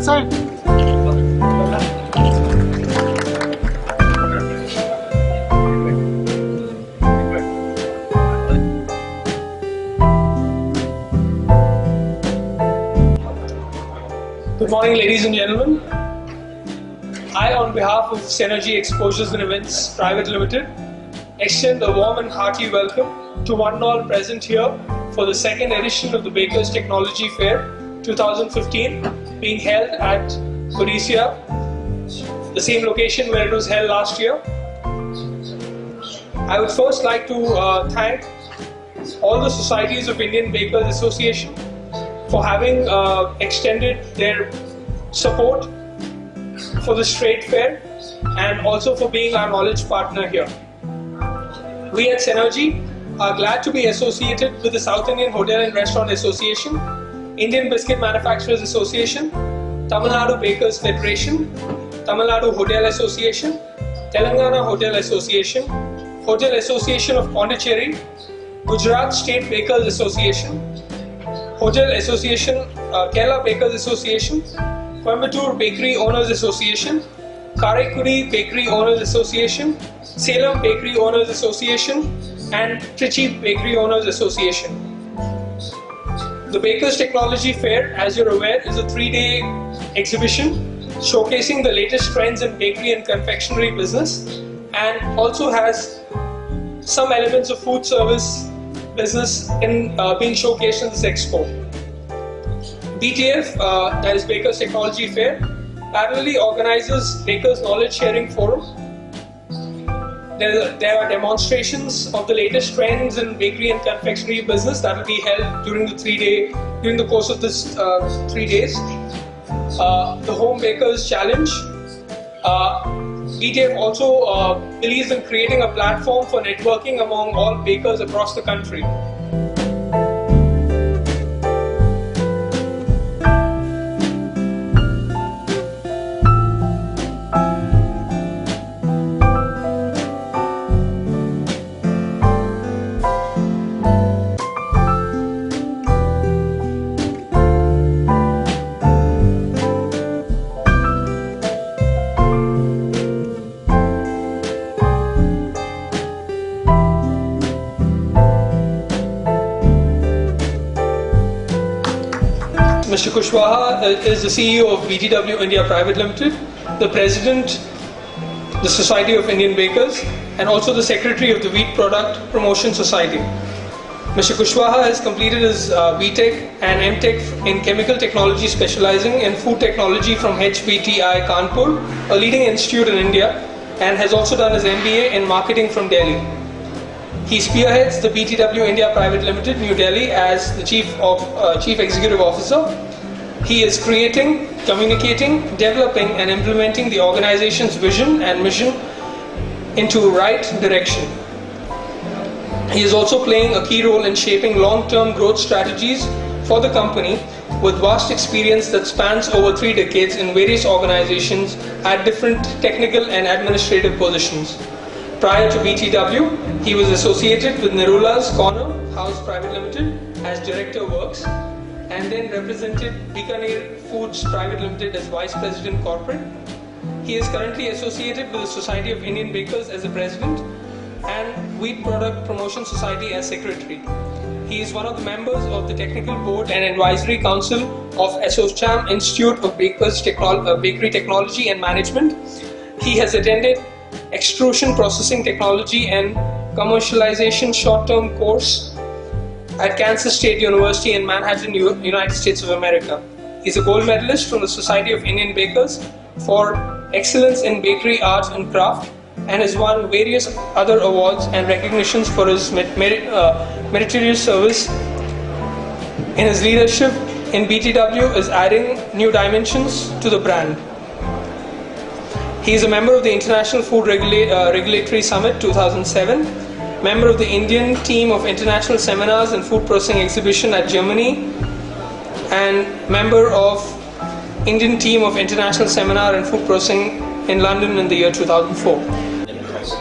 side. Good morning, ladies and gentlemen. I, on behalf of Synergy Exposures and Events Private Limited, extend a warm and hearty welcome to one and all present here for the second edition of the BAKERS Technology Fair 2015, being held at Odisha, the same location where it was held last year. I would first like to thank all the Societies of Indian Bakers Association for having extended their support for this trade fair and also for being our knowledge partner here. We at Synergy are glad to be associated with the South Indian Hotel and Restaurant Association, Indian Biscuit Manufacturers Association, Tamil Nadu Bakers Federation, Tamil Nadu Hotel Association, Telangana Hotel Association, Hotel Association of Pondicherry, Gujarat State Bakers Association, Hotel Association, Kerala Bakers Association, Coimbatore Bakery Owners Association, Karaikuri Bakery Owners Association, Salem Bakery Owners Association, and Trichy Bakery Owners Association. The Bakers Technology Fair, as you're aware, is a 3-day exhibition showcasing the latest trends in bakery and confectionery business, and also has some elements of food service business in being showcased in this expo. BTF, that is Bakers Technology Fair, parallelly organizes Bakers Knowledge Sharing Forum. There are demonstrations of the latest trends in bakery and confectionery business that will be held during the course of this 3 days. The Home Bakers Challenge. BTF also believes in creating a platform for networking among all bakers across the country. Mr. Kushwaha is the CEO of BTW India Private Limited, the President, the Society of Indian Bakers, and also the Secretary of the Wheat Product Promotion Society. Mr. Kushwaha has completed his BTech and MTech in Chemical Technology, specializing in Food Technology from HBTI Kanpur, a leading institute in India, and has also done his MBA in Marketing from Delhi. He spearheads the BTW India Private Limited, New Delhi, as the Chief Executive Officer. He is creating, communicating, developing and implementing the organization's vision and mission into right direction. He is also playing a key role in shaping long-term growth strategies for the company, with vast experience that spans over 3 decades in various organizations at different technical and administrative positions. Prior to BTW, he was associated with Nerula's Corner House Private Limited as Director Works, and then represented Bikaner Foods Private Limited as Vice President Corporate. He is currently associated with the Society of Indian Bakers as the President and Wheat Product Promotion Society as Secretary. He is one of the members of the Technical Board and Advisory Council of ASSOCHAM Institute of Bakery Technology and Management. He has attended Extrusion Processing Technology and Commercialization short-term course at Kansas State University in Manhattan, United States of America. He is a gold medalist from the Society of Indian Bakers for excellence in bakery art and craft, and has won various other awards and recognitions for his meritorious service. In his leadership in BTW is adding new dimensions to the brand. He is a member of the International Food Regulatory Summit 2007, member of the Indian team of International Seminars and Food Processing Exhibition at Germany, and member of Indian team of International Seminar and Food Processing in London in the year 2004.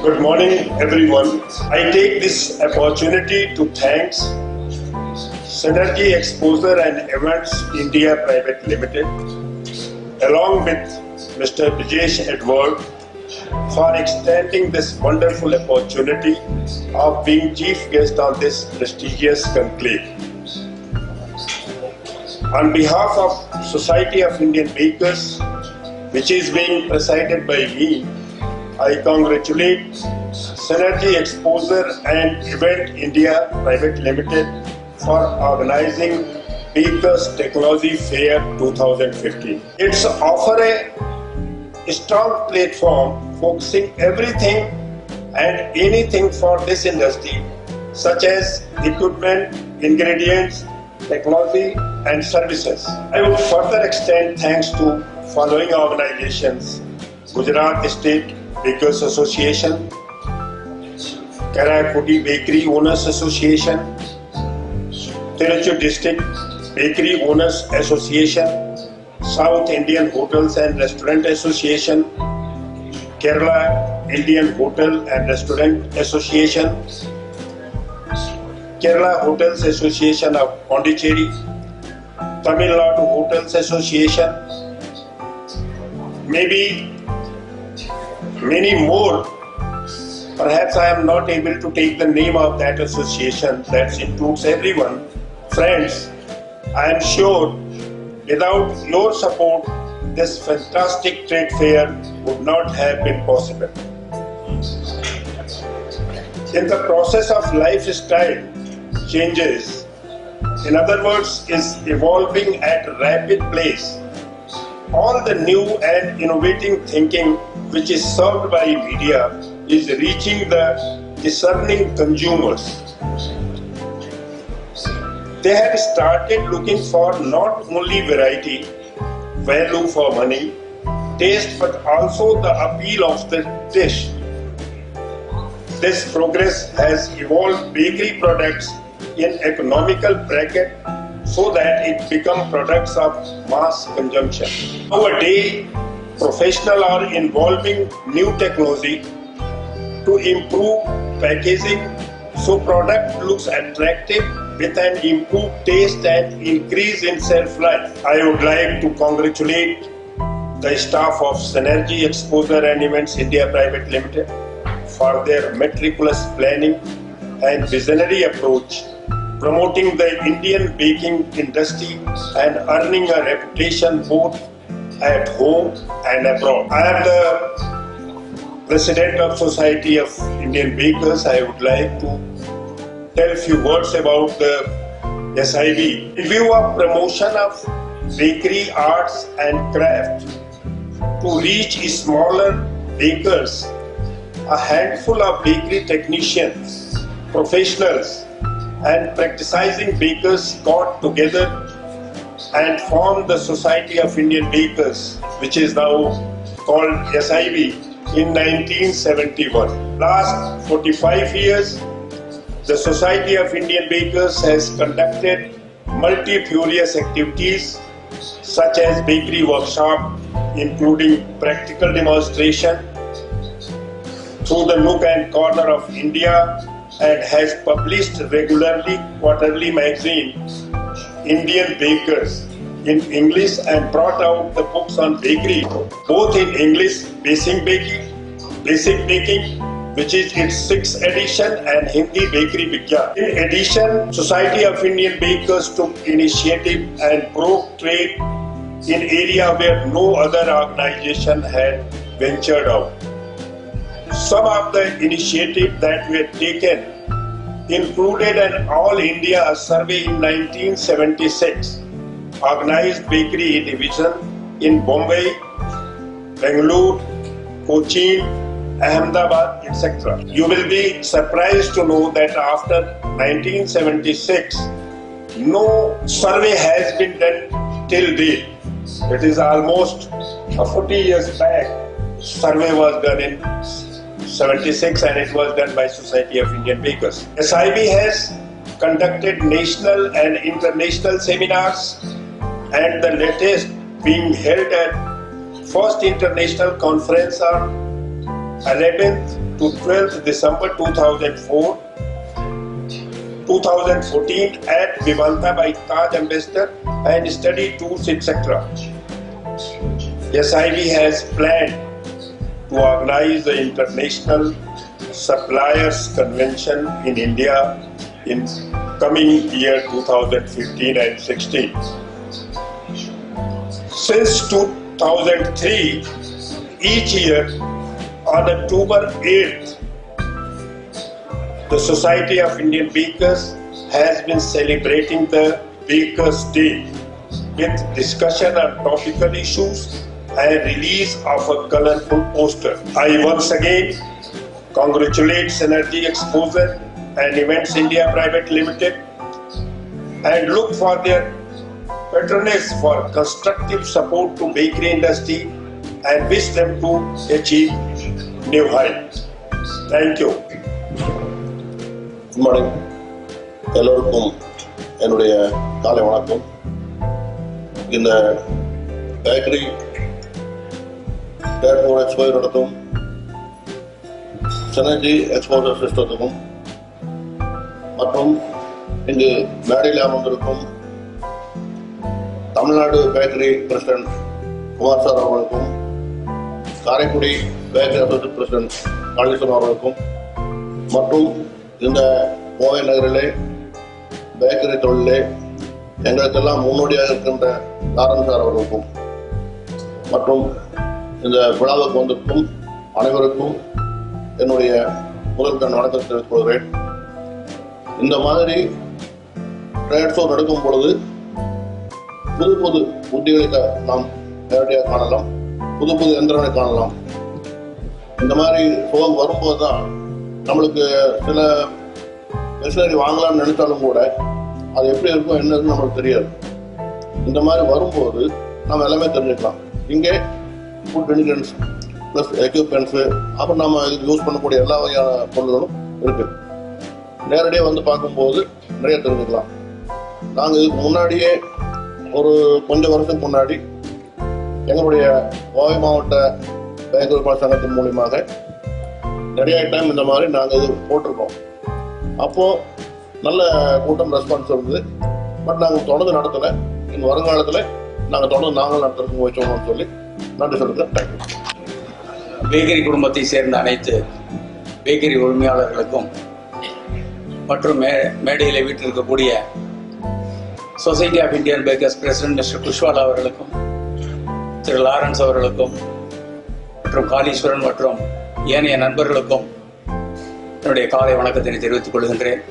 Good morning, everyone. I take this opportunity to thank Synergy Exposure and Events India Private Limited along with Mr. Brijesh Edward, for extending this wonderful opportunity of being chief guest on this prestigious conclave. On behalf of Society of Indian Bakers, which is being presided by me, I congratulate Synergy Exposure and Event India Private Limited for organizing Bakers Technology Fair 2015. It's offer a strong platform focusing everything and anything for this industry, such as equipment, ingredients, technology and services. I would further extend thanks to following organizations: Gujarat State Bakers Association, Karakudi Bakery Owners Association, Tiruchur District Bakery Owners Association, South Indian Hotels and Restaurant Association, Kerala Indian Hotel and Restaurant Association, Kerala Hotels Association of Pondicherry, Tamil Nadu Hotels Association, maybe many more. Perhaps I am not able to take the name of that association that includes everyone. Friends, I am sure without your support, this fantastic trade fair would not have been possible. In the process of lifestyle changes, in other words, is evolving at a rapid pace, all the new and innovating thinking which is served by media is reaching the discerning consumers. They have started looking for not only variety, value for money, taste, but also the appeal of the dish. This progress has evolved bakery products in economical bracket so that it become products of mass consumption. Nowadays, professionals are involving new technology to improve packaging so product looks attractive with an improved taste and increase in shelf life. I would like to congratulate the staff of Synergy Exposure and Events India Private Limited for their meticulous planning and visionary approach, promoting the Indian baking industry and earning a reputation both at home and abroad. I am the President of Society of Indian Bakers. I would like to tell a few words about the SIB. In view of promotion of bakery arts and craft to reach smaller bakers, a handful of bakery technicians, professionals and practicing bakers got together and formed the Society of Indian Bakers, which is now called SIB, in 1971. Last 45 years, the Society of Indian Bakers has conducted multifarious activities such as bakery workshop, including practical demonstration through the nook and corner of India, and has published regularly quarterly magazine Indian Bakers in English and brought out the books on bakery, both in English, Basic Baking, which is its 6th edition, and Hindi Bakery Vigyan. In addition, Society of Indian Bakers took initiative and broke trade in area where no other organization had ventured out. Some of the initiatives that were taken included an All India survey in 1976, organized bakery division in Bombay, Bangalore, Cochin, Ahmedabad, etc. You will be surprised to know that after 1976, no survey has been done till date. It is almost 40 years back. Survey was done in 76 and it was done by Society of Indian Bakers. SIB has conducted national and international seminars, and the latest being held at First International Conference on 11th to 12th December 2014 at Vivanta by Taj Ambassador, and study tours, etc. SID has planned to organize the International Suppliers Convention in India in coming year 2015 and 16. Since 2003, each year on October 8th, the Society of Indian Bakers has been celebrating the Bakers Day with discussion on topical issues and release of a colorful poster. I once again congratulate Synergy Exposure and Events India Private Limited and look for their patronage for constructive support to bakery industry and wish them to achieve new heights. Thank you. Good morning. எல்லோருக்கும் என்னுடைய காலை வணக்கம். இந்த bakery டேட்போர்ட் expo நடத்தும் synergy exposure சிஸ்டத்துக்கும் மற்றும் இங்கு மேடையில் அமர்ந்திருக்கும் Tamil Nadu bakery president Kumar sir அவர்களுக்கும் Karaikudi bakery associate president Kaleeswaran அவர்களுக்கும் மற்றும் இந்த கோவை நகரிலே பேக்கரி தொழிலே எங்களுக்கெல்லாம் முன்னோடியாக இருக்கின்ற லாரன்ஸ் சார் அவர்களுக்கும் மற்றும் இந்த விழாவுக்கு வந்திருக்கும் அனைவருக்கும் என்னுடைய முதற்கண் வணக்கத்தை தெரிவித்துக் கொள்கிறேன். இந்த மாதிரி ட்ரேட் ஷோ நடக்கும் பொழுது புது புது உத்திகளை நாம் நேரடியாக காணலாம், புது புது எந்திரங்களை காணலாம். இந்த மாதிரி ஷோ வரும்போது தான் நம்மளுக்கு சில மிஷினரி வாங்கலாம்னு நினைச்சாலும் கூட அது எப்படி இருக்கும் என்னன்னு நம்மளுக்கு தெரியாது. இந்த மாதிரி வரும்போது நம்ம எல்லாமே தெரிஞ்சுக்கலாம். இங்கே ஃபுட் இன்கிரியன்ஸ் ப்ளஸ் எக்யூப்மெண்ட்ஸு அப்புறம் நம்ம இதுக்கு யூஸ் பண்ணக்கூடிய எல்லா வகையான பொருள்களும் இருக்குது. நேரடியாக வந்து பார்க்கும்போது நிறைய தெரிஞ்சுக்கலாம். நாங்கள் இதுக்கு முன்னாடியே ஒரு கொஞ்சம் வருஷத்துக்கு முன்னாடி எங்களுடைய கோவை மாவட்ட பேக்கரி சங்கத்தின் மூலியமாக நிறைய டைம் இந்த மாதிரி நாங்கள் இது போட்டிருக்கோம். அப்போது நல்ல கூட்டம் ரெஸ்பான்ஸ் இருந்தது. பட் நாங்கள் தொடர்ந்து நடத்தலை. இன்னும் வருங்காலத்தில் நாங்கள் தொடர்ந்து நாங்கள் நடத்துறதுக்கு முயற்சிக்கணும்னு சொல்லி நன்றி சொல்லுங்கள். தேங்க்யூ. பேக்கரி குடும்பத்தை சேர்ந்த அனைத்து பேக்கரி உரிமையாளர்களுக்கும் மற்றும் மேடையில் வீட்டிருக்கக்கூடிய society of Indian bakers president mister Kushwala அவர்களுக்கும் திரு லாரன்ஸ் அவர்களுக்கும் மற்றும் காளீஸ்வரன் மற்றும் ஏனைய நண்பர்களுக்கும் என்னுடைய காலை வணக்கத்தினை தெரிவித்துக் கொள்கின்றேன்.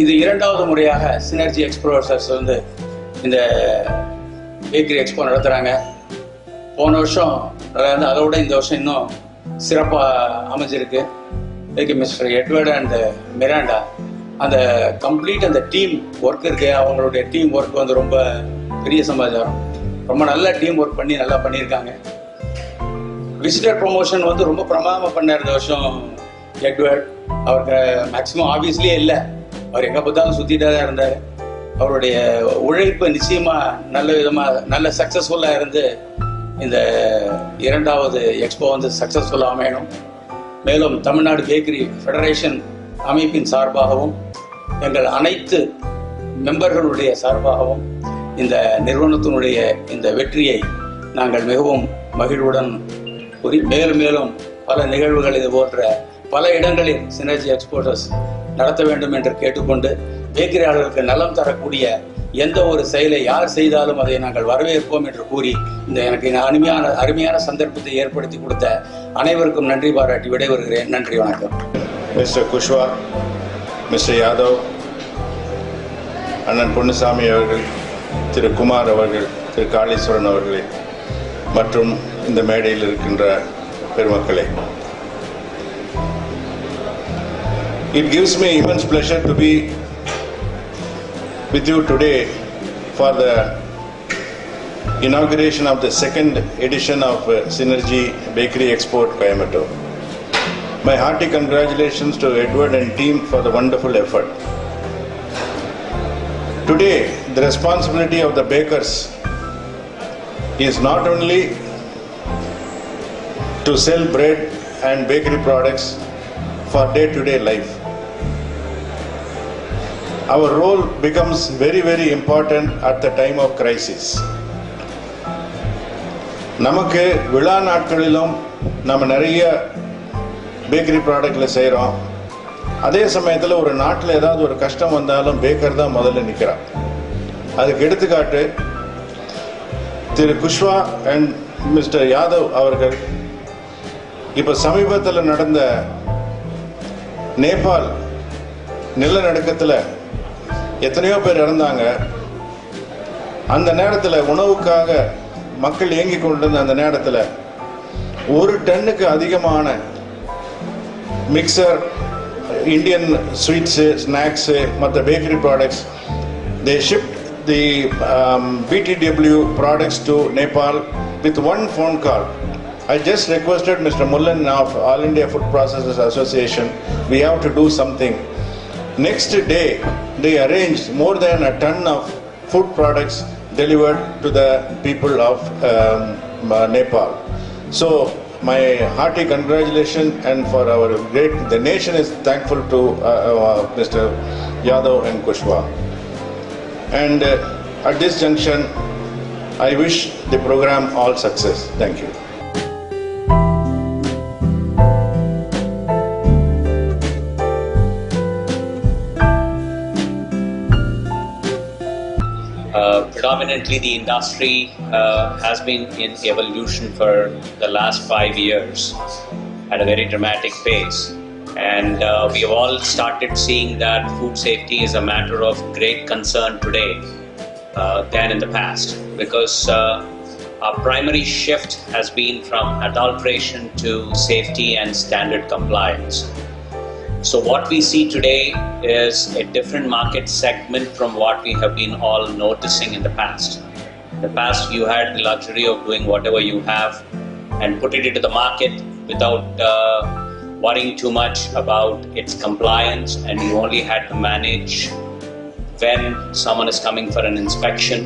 இது இரண்டாவது முறையாக சினர்ஜி எக்ஸ்போசர்ஸ் வந்து இந்த பேக்கரி எக்ஸ்போ நடத்துகிறாங்க. போன வருஷம் அதோட இந்த வருஷம் இன்னும் சிறப்பாக அமைஞ்சிருக்கு. இதுக்கு மிஸ்டர் எட்வர்ட் அண்ட் மிராண்டா அந்த கம்ப்ளீட் அந்த டீம் ஒர்க் இருக்கு, அவங்களுடைய டீம் ஒர்க் வந்து ரொம்ப பெரிய சமாச்சாரம். ரொம்ப நல்ல டீம் ஒர்க் பண்ணி நல்லா பண்ணியிருக்காங்க. விசிட்டர் ப்ரொமோஷன் வந்து ரொம்ப பிரமாதமாக பண்ணார் இந்த வருஷம் எட்வர்ட். அவருக்கு மேக்ஸிமம் ஆஃபீஸ்லேயே இல்லை, அவர் எங்கே பார்த்தாலும் சுற்றிட்டே தான் இருந்தார். அவருடைய உழைப்பு நிச்சயமாக நல்ல விதமாக நல்ல சக்ஸஸ்ஃபுல்லாக இருந்து இந்த இரண்டாவது எக்ஸ்போ வந்து சக்ஸஸ்ஃபுல்லாக அமையணும். மேலும் தமிழ்நாடு பேக்கரி ஃபெடரேஷன் அமைப்பின் சார்பாகவும் எங்கள் அனைத்து மெம்பர்களுடைய சார்பாகவும் இந்த நிறுவனத்தினுடைய இந்த வெற்றியை நாங்கள் மிகவும் மகிழ்வுடன் கூறி மேலும் மேலும் பல நிகழ்வுகள் இது போன்ற பல இடங்களில் சினர்ஜி எக்ஸ்போசர்ஸ் நடத்த வேண்டும் என்று கேட்டுக்கொண்டு பேக்கரியாளர்களுக்கு நலம் தரக்கூடிய எந்த ஒரு செயலை யார் செய்தாலும் அதை நாங்கள் வரவேற்போம் என்று கூறி இந்த எனக்கு அருமையான சந்தர்ப்பத்தை ஏற்படுத்தி கொடுத்த அனைவருக்கும் நன்றி பாராட்டி விடைபெறுகிறேன். நன்றி, வணக்கம். மிஸ்டர் குஷ்வா, மிஸ்டர் யாதவ், அண்ணன் பொன்னுசாமி அவர்கள், திரு குமார் அவர்கள், திரு காளீஸ்வரன் அவர்களே மற்றும் இந்த மேடையில் இருக்கின்ற பெருமக்களே, it gives me immense pleasure to be with you today for the inauguration of the second edition of Synergy Bakery Expo at Coimbatore. My hearty congratulations to Edward and team for the wonderful effort. Today, the responsibility of the bakers is not only to sell bread and bakery products for day-to-day life. Our role becomes very, very important at the time of crisis. நமக்கு விழா நாட்களிலும் நம்ம நிறைய bakery ப்ராடக்டில் செய்கிறோம். அதே சமயத்தில் ஒரு நாட்டில் ஏதாவது ஒரு கஷ்டம் வந்தாலும் பேக்கர் தான் முதல்ல நிற்கிறான். அதுக்கு எடுத்துக்காட்டு திரு குஷ்வா அண்ட் மிஸ்டர் யாதவ் அவர்கள் இப்போ சமீபத்தில் நடந்த நேபாள் நிலநடுக்கத்தில் எத்தனையோ பேர் இறந்தாங்க. அந்த நேரத்தில் உணவுக்காக மக்கள் இயங்கிக் கொண்டிருந்த அந்த நேரத்தில் 1 டன்னுக்கு அதிகமான மிக்சர், இந்தியன் ஸ்வீட்ஸு, ஸ்நாக்ஸு, மற்ற bakery products, they shipped the BTW products to Nepal with one phone call. I just requested Mr. Mullan of All India Food Processors Association, we have to do something. Next day, they arranged more than a ton of food products delivered to the people of Nepal. So, my hearty congratulations, and for our the nation is thankful to Mr. Yadav and Kushwa. And at this junction, I wish the program all success. Thank you. Predominantly, the industry has been in evolution for the last 5 years at a very dramatic pace. And we have all started seeing that food safety is a matter of great concern today than in the past, because our primary shift has been from adulteration to safety and standard compliance. So what we see today is a different market segment from what we have been all noticing in the past. In the past, you had the luxury of doing whatever you have and put it into the market without worrying too much about its compliance, and you only had to manage when someone is coming for an inspection.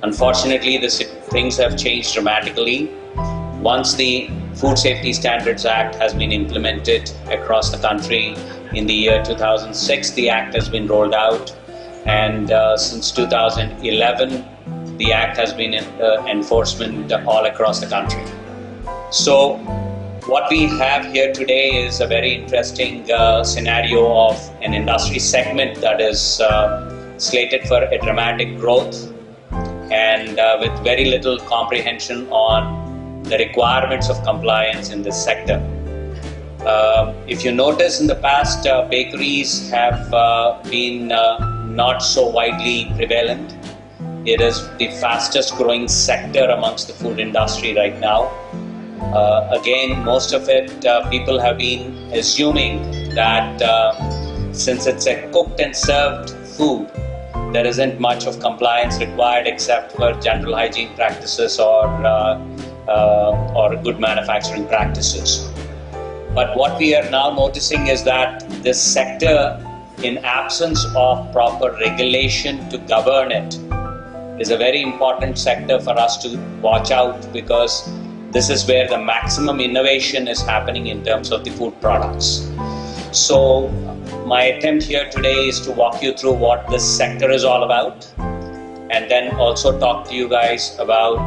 Unfortunately, things have changed dramatically. Once the Food Safety Standards Act has been implemented across the country in the year 2006, the act has been rolled out, and since 2011, the act has been enforcement all across the country. So, what we have here today is a very interesting scenario of an industry segment that is slated for a dramatic growth, and with very little comprehension on the requirements of compliance in this sector. If you notice, in the past, bakeries have been not so widely prevalent. It is the fastest growing sector amongst the food industry right now. Again, most of it, people have been assuming that since it's a cooked and served food, there isn't much of compliance required except for general hygiene practices or good manufacturing practices. But what we are now noticing is that this sector, in absence of proper regulation to govern it, is a very important sector for us to watch out, because this is where the maximum innovation is happening in terms of the food products. So my attempt here today is to walk you through what this sector is all about, and then also talk to you guys about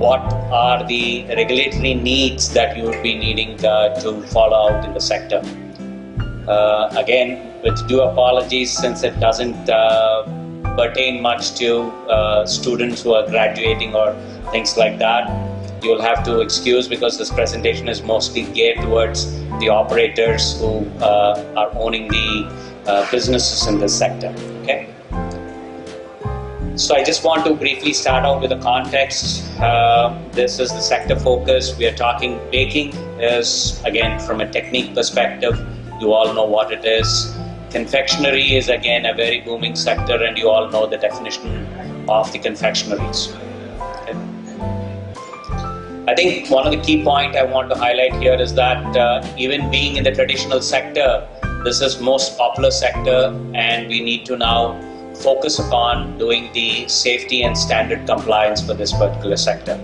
what are the regulatory needs that you would be needing to follow out in the sector. Again, with due apologies, since it doesn't pertain much to students who are graduating or things like that, you'll have to excuse, because this presentation is mostly geared towards the operators who are owning the businesses in this sector. Okay. So I just want to briefly start out with the context. This is the sector focus. We are talking baking is, again, from a technique perspective, you all know what it is. Confectionery is, again, a very booming sector, and you all know the definition of the confectioneries. Okay. I think one of the key points I want to highlight here is that even being in the traditional sector, this is most popular sector, and we need to now focus upon doing the safety and standard compliance for this particular sector.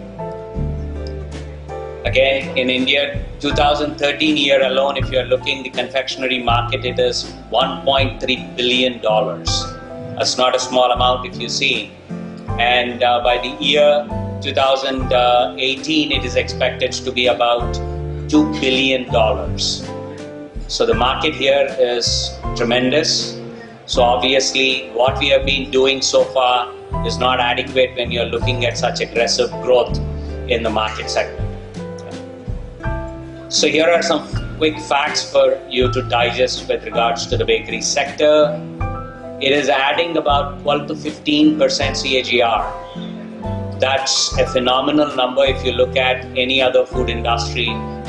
Again, in India, 2013 year alone, if you're looking the confectionery market, it is $1.3 billion. That's not a small amount if you see. And by the year 2018, it is expected to be about $2 billion. So the market here is tremendous. So obviously, what we have been doing so far is not adequate when you're looking at such aggressive growth in the market segment. So here are some quick facts for you to digest with regards to the bakery sector. It is adding about 12 to 15% CAGR. That's a phenomenal number if you look at any other food industry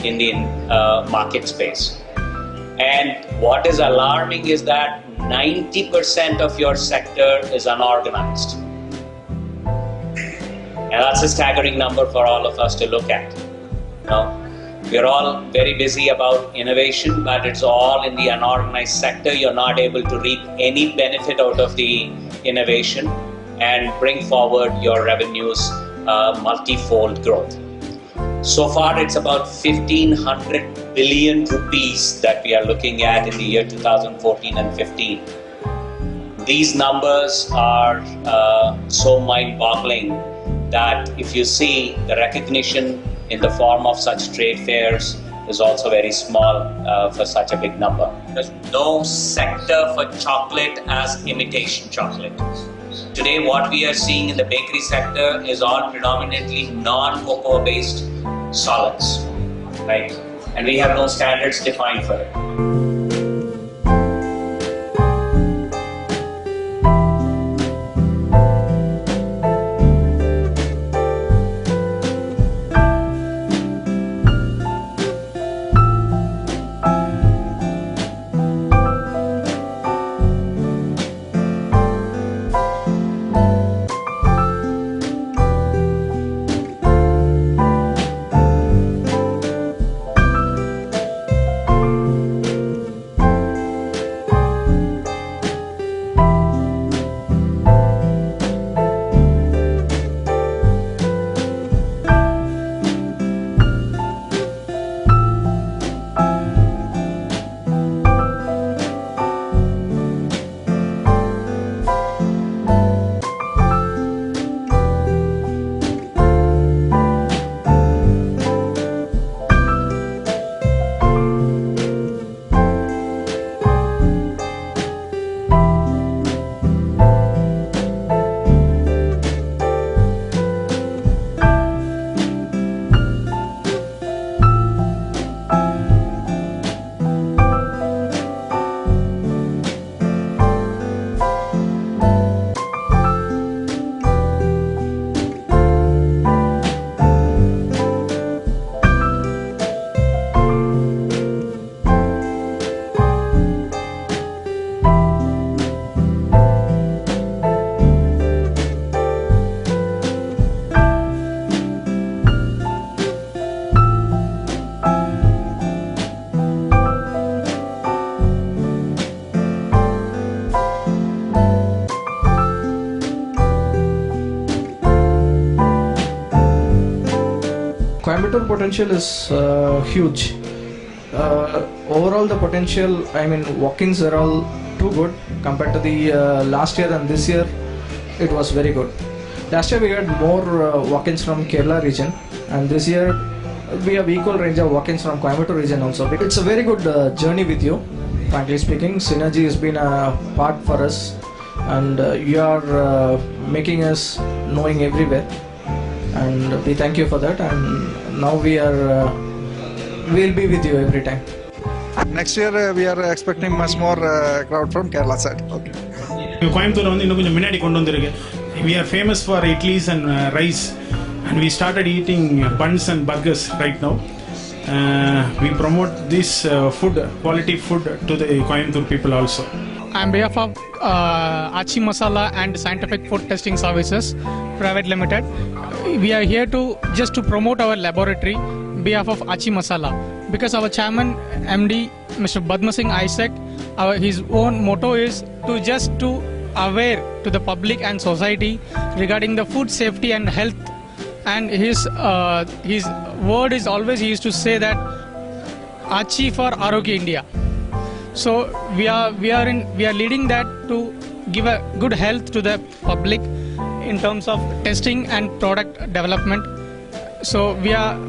in the market space. And what is alarming is that 90% of your sector is unorganized. And that's a staggering number for all of us to look at. We're all very busy about innovation, but it's all in the unorganized sector. You're not able to reap any benefit out of the innovation and bring forward your revenues multi-fold growth. So far, it's about 1,500 billion rupees that we are looking at in the year 2014 and 15. These numbers are so mind-boggling that if you see the recognition in the form of such trade fairs is also very small for such a big number. There's no sector for chocolate as imitation chocolate. Today, what we are seeing in the bakery sector is all predominantly non-cocoa based solids, right? And we have no standards defined for it. Coimbatore potential is huge. Overall, the potential, I mean, walk-ins are all too good compared to the last year, and this year it was very good. Last year we had more walk-ins from Kerala region, and this year we have equal range of walk-ins from Coimbatore region also. It's a very good journey with you, frankly speaking. Synergy has been a part for us, and you are making us knowing everywhere, and we thank you for that. And now we'll be with you every time. Next year we are expecting much more crowd from Kerala side. Okay. Coimbatore வந்து இன்னும் கொஞ்சம் முன்னாடி கொண்டு வந்திருக்கு. We are famous for idlis and rice, and we started eating buns and burgers right now. We promote this food, quality food, to the Coimbatore people also. On behalf of Achi Masala and Scientific Food Testing Services Private Limited, we are here to just to promote our laboratory on behalf of Achi Masala, because our chairman MD Mr. Badma Singh Isaac, his own motto is to aware to the public and society regarding the food safety and health, and his word is always, he used to say that Achi for Arogya India. So we are leading that to give a good health to the public in terms of testing and product development. So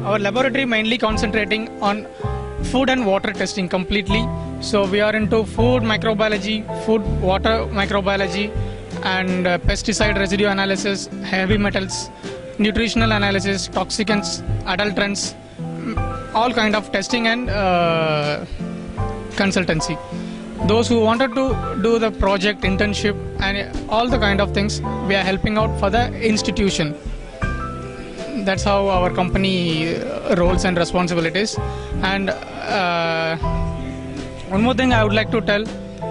our laboratory mainly concentrating on food and water testing completely. So we are into food microbiology, food water microbiology, and pesticide residue analysis, heavy metals, nutritional analysis, toxicants, adulterants, all kind of testing and consultancy. Those who wanted to do the project internship and all the kind of things, we are helping out for the institution. That's how our company roles and responsibilities. And one more thing I would like to tell,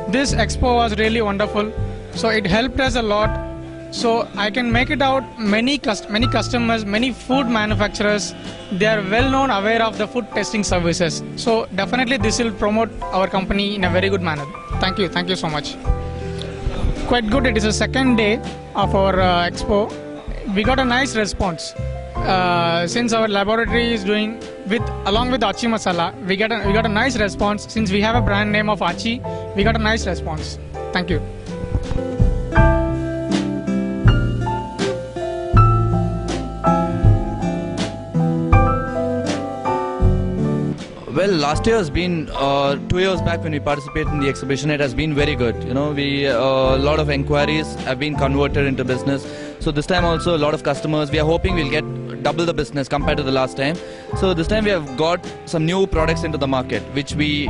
this expo was really wonderful. So it helped us a lot. So I can make it out many customers, many food manufacturers, they are well known, aware of the food testing services. So definitely this will promote our company in a very good manner. Thank you so much. Quite good. It is the second day of our expo. We got a nice response. Since our laboratory is doing along with Achi Masala, we got a nice response. Since we have a brand name of Achi, we got a nice response. Thank you. Well, last year has been 2 years back when we participated in the exhibition. It has been very good. You know, a lot of inquiries have been converted into business. So this time also a lot of customers. We are hoping we'll get double the business compared to the last time. So this time we have got some new products into the market, which we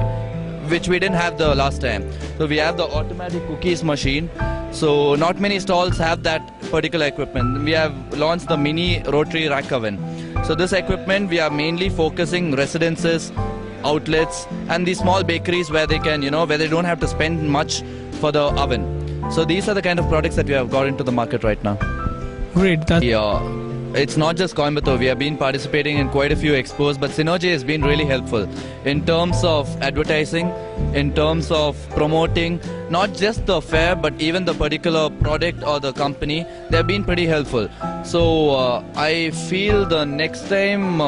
didn't have the last time. So we have the automatic cookies machine. So not many stalls have that particular equipment. We have launched the mini rotary rack oven. So this equipment we are mainly focusing residences, outlets, and these small bakeries where they can, where they don't have to spend much for the oven. So these are the kind of products that we have got into the market right now. Great. It's not just Coimbatore. We have been participating in quite a few expos, but Synergy has been really helpful in terms of advertising, in terms of promoting not just the fair, but even the particular product or the company. They have been pretty helpful. So I feel the next time,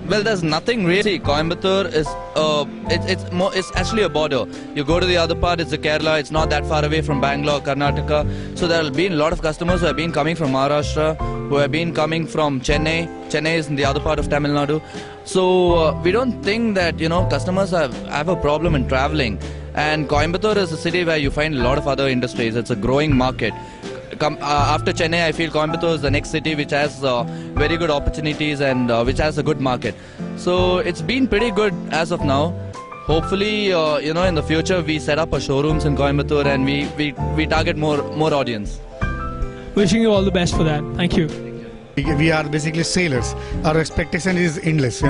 there's nothing really. Coimbatore is it's actually a border. You go to the other part, it's the Kerala. It's not that far away from Bangalore, Karnataka. So there will be a lot of customers who have been coming from Maharashtra, who have been coming from Chennai. Chennai is in the other part of Tamil Nadu. So we don't think that customers have a problem in traveling. And Coimbatore is a city where you find a lot of other industries. It's a growing market. After Chennai, I feel Coimbatore is the next city which has very good opportunities and which has a good market. So it's been pretty good as of now. Hopefully, in the future we set up a showrooms in Coimbatore and we target more audience. Wishing you all the best for that. Thank you. We are basically sailors. Our expectation is endless.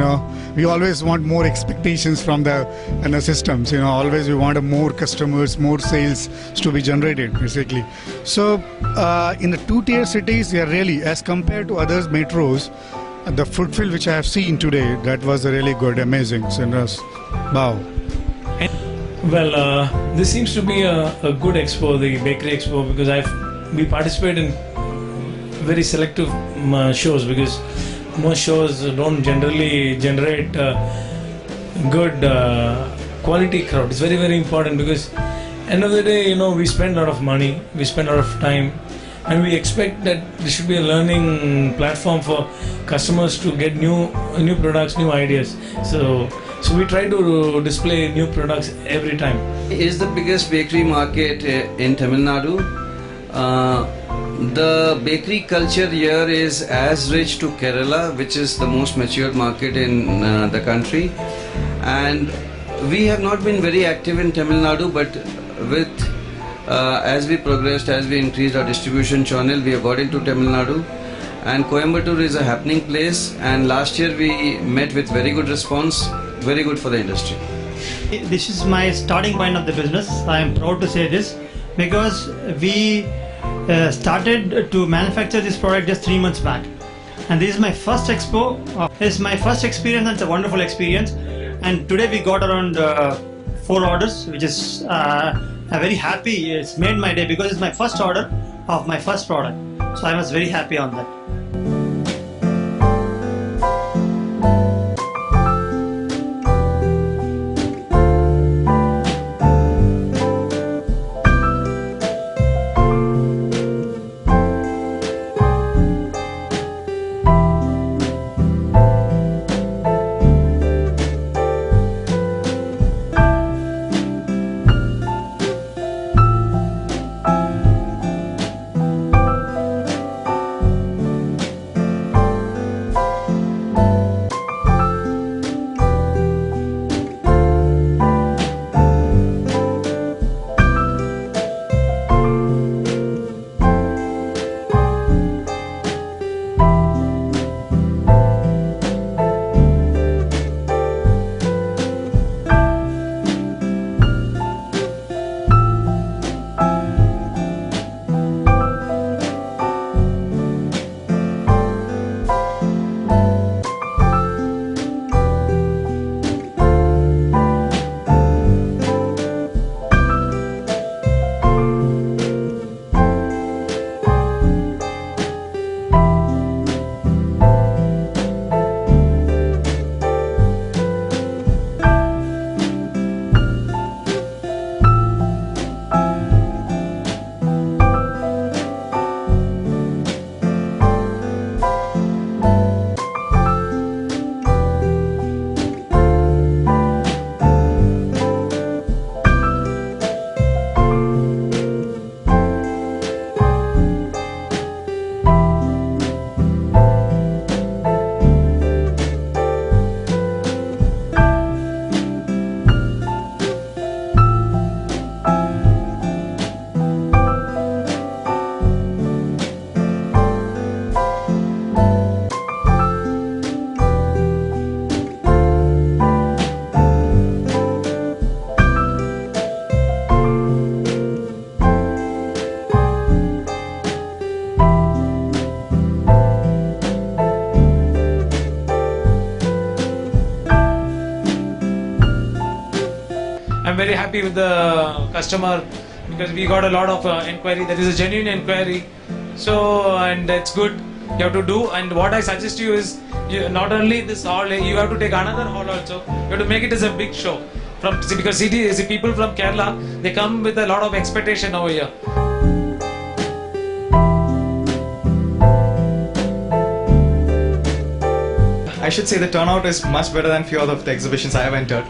We always want more expectations from the systems. Always we want more customers, more sales to be generated, basically. So in the two-tier cities, we are really, as compared to others metros, the footfall which I have seen today, that was really good, amazing. So, wow. Well, this seems to be a good expo, the bakery expo, because we participate in very selective shows, because most shows don't generally generate good quality crowd. It's very, very important, because end of the day, we spend a lot of money, we spend a lot of time, and we expect that there should be a learning platform for customers to get new products, new ideas. So we try to display new products every time. It is the biggest bakery market in Tamil Nadu. The bakery culture here is as rich to Kerala, which is the most matured market in the country. And we have not been very active in Tamil Nadu, but as we progressed, as we increased our distribution channel, we have got into Tamil Nadu. And Coimbatore is a happening place, and last year we met with very good response, very good for the industry. This is my starting point of the business. I am proud to say this, because we started to manufacture this product just 3 months back, and this is my first expo. This is my first experience, and it's a wonderful experience. And today we got around 4 orders, which is I'm very happy. It's made my day, because it's my first order of my first product, so I was very happy on that. very happy with the customer because we got a lot of inquiry. There is a genuine inquiry. So, and it's good. You have to do, and what I suggest you is, not only this hall, you have to take another hall also. You have to make it as a big show. Because the people from Kerala, they come with a lot of expectation over here. I should say the turnout is much better than few of the exhibitions I have entered.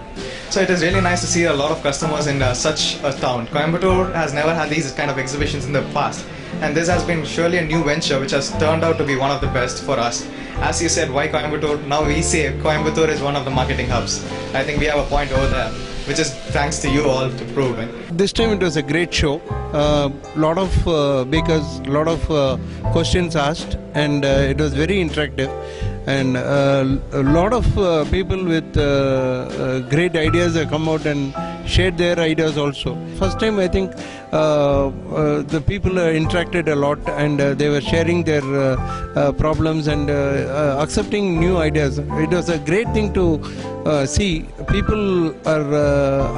So it is really nice to see a lot of customers in such a town. Coimbatore has never had these kind of exhibitions in the past, and this has been surely a new venture which has turned out to be one of the best for us. As you said, why Coimbatore? Now we say Coimbatore is one of the marketing hubs. I think we have a point over there, which is thanks to you all to prove it. This time it was a great show. Lot of bakers, lot of questions asked, and it was very interactive. And a lot of people with great ideas have come out and shared their ideas also. First time I think the people interacted a lot, and they were sharing their problems and accepting new ideas. It was a great thing to see. People are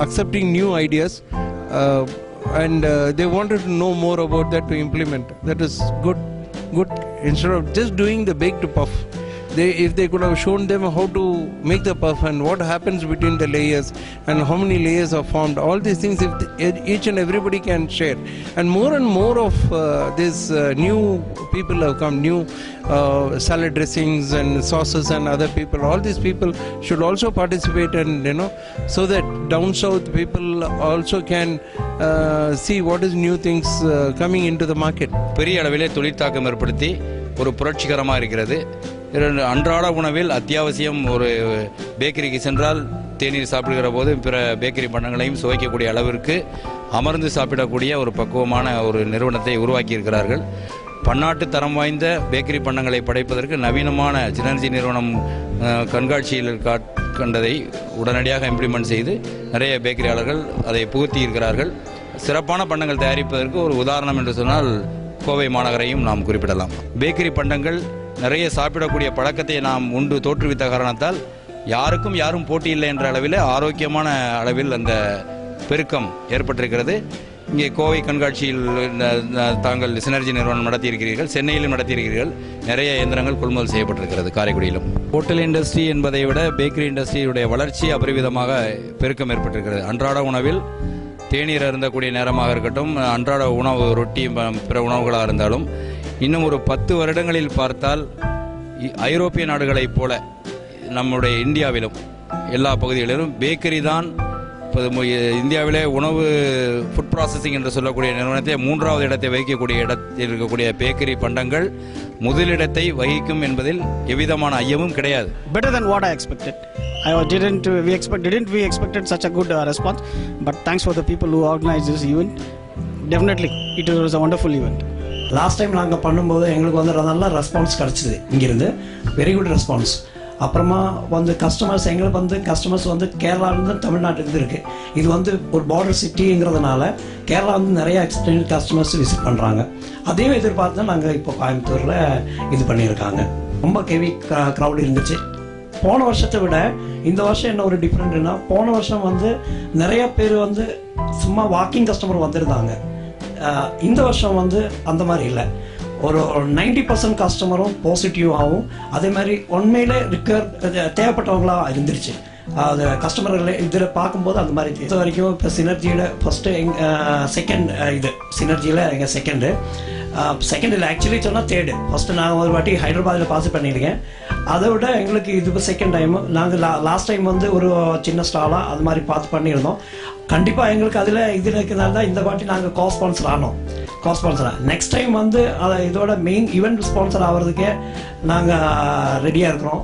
accepting new ideas, and they wanted to know more about that to implement. That is good. Instead of just doing the bake to puff, if they could have shown them how to make the puff and what happens between the layers and how many layers are formed, all these things, if each and everybody can share. And more of these new people have come, new salad dressings and sauces and other people. All these people should also participate, and so that down south people also can see what is new things coming into the market. பெரிய அளவிலே தொழிற்தாக்கம் ஏற்படுத்தி ஒரு புரட்சிகரமாக இருக்கிறது. அன்றாட உணவில் அத்தியாவசியம். ஒரு பேக்கரிக்கு சென்றால் தேநீர் சாப்பிடுகிற போது பிற பேக்கரி பண்டங்களையும் சுவைக்கக்கூடிய அளவிற்கு அமர்ந்து சாப்பிடக்கூடிய ஒரு பக்குவமான ஒரு நிறுவனத்தை உருவாக்கி இருக்கிறார்கள். பன்னாட்டு தரம் வாய்ந்த பேக்கரி பண்டங்களை படைப்பதற்கு நவீனமான சினர்ஜி நிறுவனம் கண்காட்சியில் கண்டதை உடனடியாக இம்ப்ளிமெண்ட் செய்து நிறைய பேக்கரியாளர்கள் அதை புகுத்தி இருக்கிறார்கள். சிறப்பான பண்டங்கள் தயாரிப்பதற்கு ஒரு உதாரணம் என்று சொன்னால் கோவை மாநகரையும் நாம் குறிப்பிடலாம். பேக்கரி பண்டங்கள் நிறைய சாப்பிடக்கூடிய பழக்கத்தை நாம் உண்டு தோற்றுவித்த காரணத்தால் யாரும் போட்டி இல்லை என்ற அளவில் ஆரோக்கியமான அளவில் அந்த பெருக்கம் ஏற்பட்டிருக்கிறது. இங்கே கோவை கண்காட்சியில் தாங்கள் சினர்ஜி நிறுவனம் நடத்தியிருக்கிறீர்கள், சென்னையிலும் நடத்தியிருக்கிறீர்கள். நிறைய இயந்திரங்கள் கொள்முதல் செய்யப்பட்டிருக்கிறது காரைக்குடியிலும். ஹோட்டல் இண்டஸ்ட்ரி என்பதை விட பேக்கரி இண்டஸ்ட்ரியுடைய வளர்ச்சி அபரிவிதமாக பெருக்கம் ஏற்பட்டிருக்கிறது. அன்றாட உணவில் தேநீர் அருந்தக்கூடிய நேரமாக இருக்கட்டும், அன்றாட உணவு ரொட்டி பிற உணவுகளாக இருந்தாலும், இன்னும் ஒரு 10 வருடங்களில் பார்த்தால் ஐரோப்பிய நாடுகளைப் போல நம்முடைய இந்தியாவிலும் எல்லா பகுதிகளிலும் பேக்கரி தான். இந்தியாவிலே உணவு ஃபுட் ப்ராசஸிங் என்று சொல்லக்கூடிய நிறுவனத்தை 3வது இடத்தை வகிக்கக்கூடிய இடத்தில் இருக்கக்கூடிய பேக்கரி பண்டங்கள் முதலிடத்தை வகிக்கும் என்பதில் எவ்விதமான ஐயமும் கிடையாது. Better than what I expected. We expected such a good response, but thanks for the people who organized this event. Definitely it was a wonderful event. Last time நாங்கள் பண்ணும்போது எங்களுக்கு வந்து நல்ல ரெஸ்பான்ஸ் கிடச்சிது. இங்கேருந்து வெரி குட் ரெஸ்பான்ஸ். அப்புறமா வந்து customers வந்து கேரளாவிலேருந்து தமிழ்நாட்டிலேருந்து இருக்குது. இது வந்து ஒரு பார்டர் சிட்டிங்கிறதுனால கேரளா வந்து நிறைய எக்ஸ்டெண்டட் கஸ்டமர்ஸ் விசிட் பண்ணுறாங்க. அதையும் எதிர்பார்த்து தான் நாங்கள் இப்போ கோயம்புத்தூரில் இது பண்ணியிருக்காங்க. ரொம்ப ஹெவி க்ரௌட் இருந்துச்சு. போன வருஷத்தை விட இந்த வருஷம் என்ன ஒரு டிஃப்ரெண்ட்னா, போன வருஷம் வந்து நிறைய பேர் வந்து சும்மா வாக்கிங் கஸ்டமர் வந்திருந்தாங்க. இந்த வருஷம் வந்து அந்த மாதிரி இல்லை. ஒரு 90% கஸ்டமரும் பாசிட்டிவாகவும் அதே மாதிரி உண்மையிலே தேவைப்பட்டவங்களாக இருந்துருச்சு. அது கஸ்டமர்கள் இதில் பார்க்கும்போது அந்த மாதிரி இது வரைக்கும் இப்போ சினர்ஜியில் ஃபஸ்ட்டு சினர்ஜியில் எங்கள் செகண்ட் இல்லை, ஆக்சுவலி சொன்னால் தேர்டு. ஃபஸ்ட்டு நான் ஒரு வாட்டி ஹைதராபாத்தில் பாஸ் பண்ணியிருக்கேன். அதை விட எங்களுக்கு இது செகண்ட் டைமு. நாங்கள் லாஸ்ட் டைம் வந்து ஒரு சின்ன ஸ்டாலாக அது மாதிரி பார்த்து பண்ணியிருந்தோம். கண்டிப்பாக எங்களுக்கு இதில் இருக்கிறதால தான் இந்த வாட்டி நாங்கள் கோஸ்பான்சராக நெக்ஸ்ட் டைம் வந்து இதோட மெயின் ஈவெண்ட் ஸ்பான்சர் ஆகிறதுக்கே நாங்கள் ரெடியாக இருக்கிறோம்.